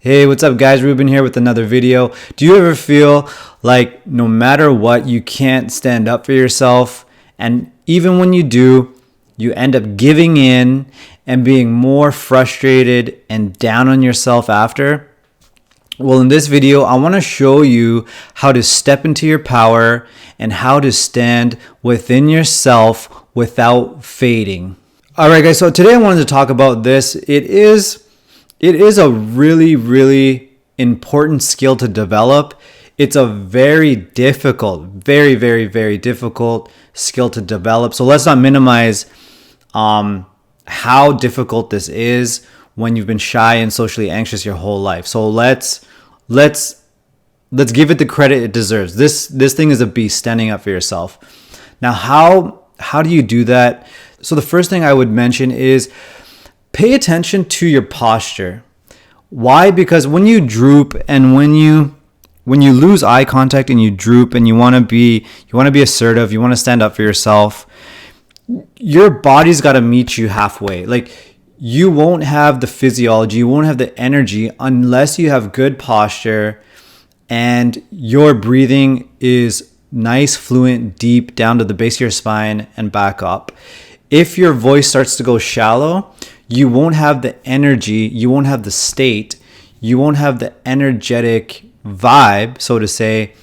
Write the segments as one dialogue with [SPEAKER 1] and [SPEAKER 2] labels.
[SPEAKER 1] Hey, what's up guys? Rubin here with another video. Do you ever feel like no matter what, you can't stand up for yourself? And even when you do, you end up giving in and being more frustrated and down on yourself after? Well, in this video, I want to show you how to step into your power and how to stand within yourself without fading. All right, guys, so today I wanted to talk about this. It is a really important skill to develop. It's a very difficult, very difficult skill to develop. So let's not minimize how difficult this is when you've been shy and socially anxious your whole life. So let's give it the credit it deserves. This thing is a beast, standing up for yourself. Now, how do you do that? So the first thing I would mention is pay attention to your posture. Why? Because when you droop and when you lose eye contact and you droop and you want to be assertive, you want to stand up for yourself, your body's got to meet you halfway. Like, you won't have the physiology, you won't have the energy unless you have good posture and your breathing is nice, fluent, deep down to the base of your spine and back up. If your voice starts to go shallow, you won't have the energy, you won't have the state, you won't have the energetic vibe, so to say,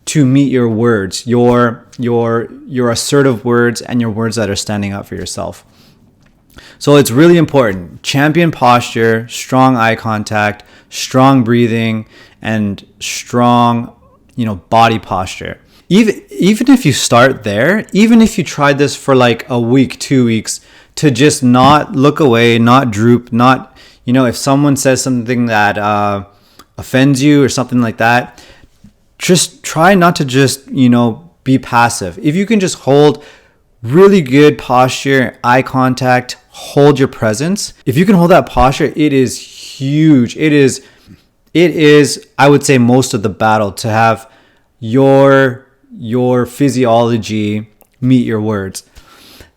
[SPEAKER 1] to meet your words, your assertive words and your words that are standing up for yourself. So it's really important. Champion posture, strong eye contact, strong breathing, and strong, body posture. Even if you start there, even if you tried this for like a week, 2 weeks, to just not look away, not droop, not, if someone says something that offends you or something like that, just try not to just, be passive. If you can just hold really good posture, eye contact, hold your presence. If you can hold that posture, it is huge. It is, I would say, most of the battle to have your physiology meet your words.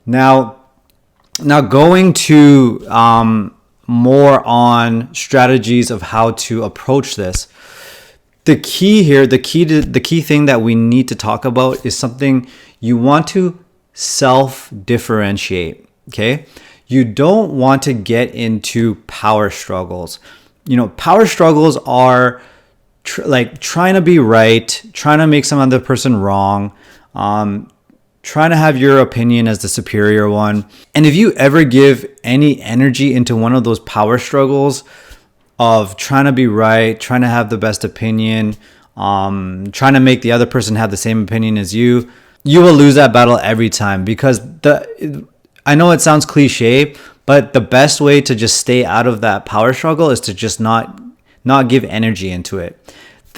[SPEAKER 1] Now going to more on strategies of how to approach this. The key here, the key thing that we need to talk about is something you want to self-differentiate. Okay, you don't want to get into power struggles. Power struggles are like trying to be right, trying to make some other person wrong, trying to have your opinion as the superior one. And if you ever give any energy into one of those power struggles of trying to be right, trying to have the best opinion, trying to make the other person have the same opinion as you, you will lose that battle every time. Because I know it sounds cliche, but the best way to just stay out of that power struggle is to just not give energy into it.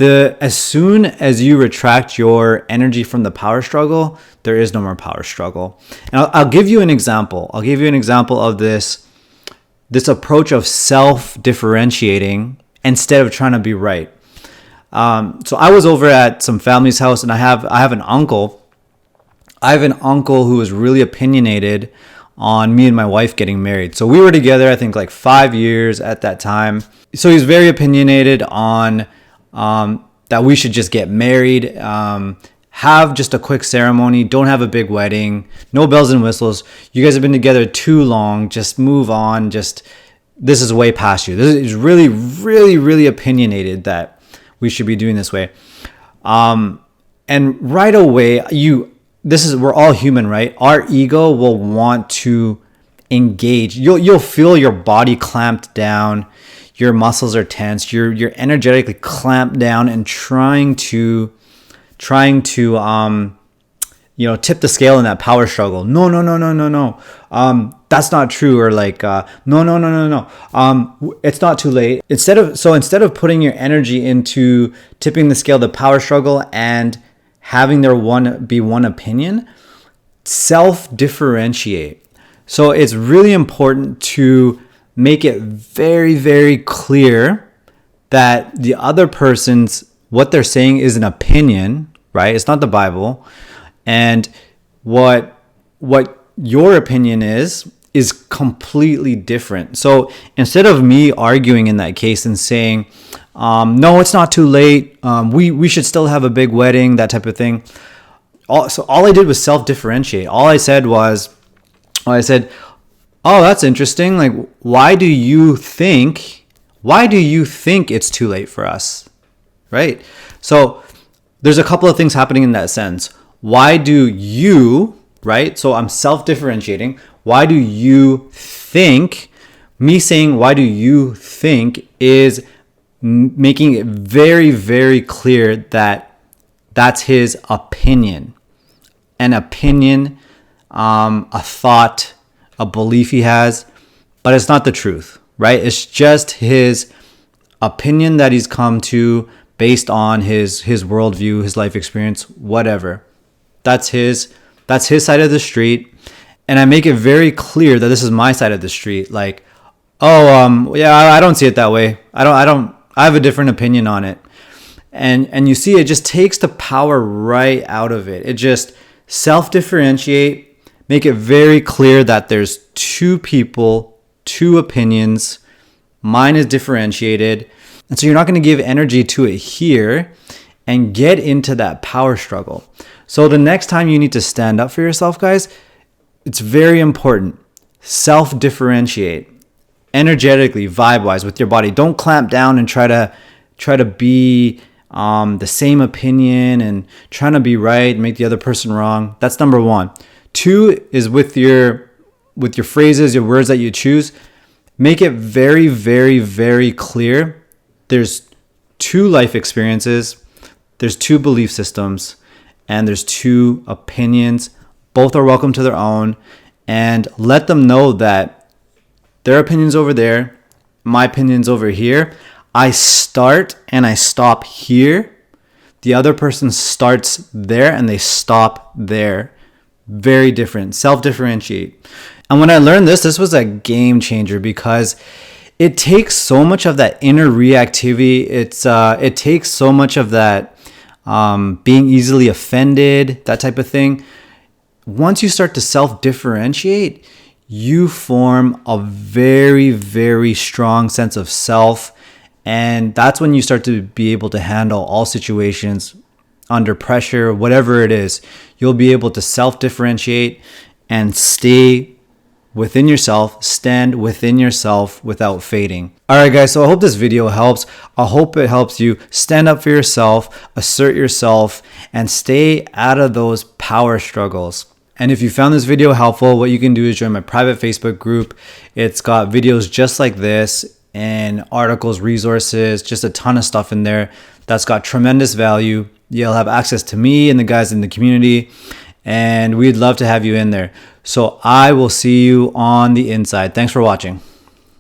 [SPEAKER 1] As soon as you retract your energy from the power struggle, there is no more power struggle. And I'll give you an example. I'll give you an example of this approach of self-differentiating instead of trying to be right. So I was over at some family's house, and I have an uncle. I have an uncle who is really opinionated on me and my wife getting married. So we were together, I think, like 5 years at that time. So he's very opinionated on that we should just get married, have just a quick ceremony, don't have a big wedding, no bells and whistles. You guys have been together too long, just move on. This is way past you. This is really opinionated that we should be doing this way. And right away, we're all human, right? Our ego will want to engage. You'll feel your body clamped down. Your muscles are tense. You're energetically clamped down and trying to tip the scale in that power struggle. No. That's not true. Or like, no. It's not too late. Instead of putting your energy into tipping the scale, the power struggle, and having there be one opinion, self-differentiate. So it's really important to make it very clear that the other person's, what they're saying is an opinion, right? It's not the Bible. And what your opinion is completely different. So instead of me arguing in that case and saying, No, it's not too late. We should still have a big wedding, that type of thing. So all I did was self-differentiate. All I said was, oh, that's interesting. Like, why do you think it's too late for us? Right? So there's a couple of things happening in that sense. Why do you, right? So I'm self-differentiating. Why do you think? Me saying, why do you think, is making it very, very clear that that's his opinion. An opinion, a thought, a belief he has, but it's not the truth, right? It's just his opinion that he's come to based on his worldview, his life experience, whatever. That's his side of the street. And I make it very clear that this is my side of the street. Like, yeah, I don't see it that way. I have a different opinion on it. And you see, it just takes the power right out of it. It just self-differentiate, make it very clear that there's two people, two opinions. Mine is differentiated. And so you're not going to give energy to it here and get into that power struggle. So the next time you need to stand up for yourself, guys, it's very important. Self-differentiate energetically, vibe-wise, with your body. Don't clamp down and try to be the same opinion and trying to be right, make the other person wrong. That's number one. Two is with your phrases, your words that you choose. Make it very, very, very clear. There's two life experiences, there's two belief systems, and there's two opinions. Both are welcome to their own, and let them know that their opinion's over there, my opinion's over here. I start and I stop here. The other person starts there and they stop there. Very different. Self-differentiate. And when I learned this was a game changer, because it takes so much of that inner reactivity. It takes so much of that being easily offended, that type of thing. Once you start to self-differentiate, you form a very, very strong sense of self. And that's when you start to be able to handle all situations under pressure, whatever it is. You'll be able to self-differentiate and stay within yourself, stand within yourself without fading. All right, guys, so I hope this video helps. I hope it helps you stand up for yourself, assert yourself, and stay out of those power struggles. And if you found this video helpful, what you can do is join my private Facebook group. It's got videos just like this and articles, resources, just a ton of stuff in there that's got tremendous value. You'll have access to me and the guys in the community, and we'd love to have you in there. So I will see you on the inside. Thanks for watching.